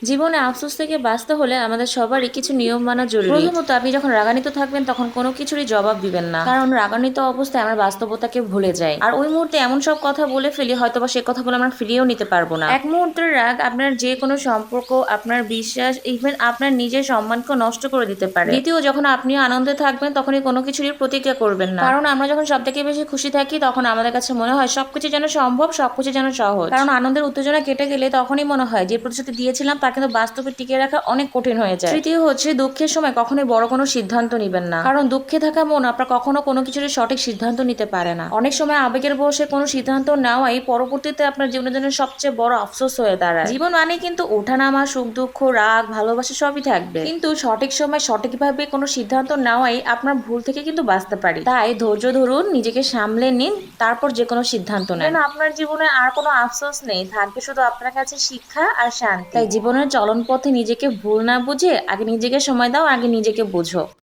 জীবনে আফসোস থেকে বাঁচতে হলে আমাদের সবারই কিছু নিয়ম মানা জরুরি। প্রথমত, আপনি যখন রাগান্বিত থাকবেন তখন কোনো কিছুরই জবাব দিবেন না, কারণ রাগান্বিত অবস্থায় আমরা বাস্তবতাকে ভুলে যাই আর ওই মুহূর্তে এমন সব কথা বলে ফেলি হয়তোবা সে কথাগুলো আমরা ফিরিয়েও নিতে পারবো না। এক মুহূর্তের রাগ আপনার যে কোনো সম্পর্ক, আপনার বিশ্বাস, ইভেন আপনার নিজের সম্মানকে নষ্ট করে দিতে পারে। দ্বিতীয়, যখন আপনিও আনন্দে থাকবেন তখনই কোনো কিছুরই প্রতিক্রিয়া করবেন না, কারণ আমরা যখন সব থেকে বেশি খুশি থাকি তখন আমাদের কাছে মনে হয় সবকিছু যেন সম্ভব, সবকিছু যেন সহজ। কারণ আনন্দের উত্তেজনা কেটে গেলে তখনই মনে হয় যে প্রতিশ্রুতি দিয়েছিলাম তা কিন্তু বাস্তবে টিকে রাখা অনেক কঠিন হয়ে যায়। তৃতীয় হচ্ছে, দুঃখের সময় কখনোই বড় কোনো সিদ্ধান্ত নিবেন না, কারণ দুঃখে থাকা মন আপনার কখনো কোনো কিছুর সঠিক সিদ্ধান্ত নিতে পারে না। অনেক সময় আবেগের বশে কোনো সিদ্ধান্ত নেওয়াই পরবর্তীতে আপনার জীবনের জন্য সবচেয়ে বড় আফসোস হয়ে দাঁড়ায়। জীবন মানে কিন্তু ওঠানামা, সুখ দুঃখ, রাগ, ভালোবাসা সবই থাকবে, কিন্তু সঠিক সময় সঠিকভাবে কোনো সিদ্ধান্ত নেওয়াই আপনার ভুল থেকে কিন্তু বাঁচতে পারি। তাই ধৈর্য ধরুন, নিজেকে সামলে নিন, তারপর যে কোনো সিদ্ধান্ত নেন। আপনার জীবনে আর কোনো আফসোস নেই, থাকবে শুধু আপনার কাছে শিক্ষা আর শান্তি। তাই জীবনের চলন পথে নিজেকে ভুল না বুঝে আগে নিজেকে সময় দাও, আগে নিজেকে বুঝো।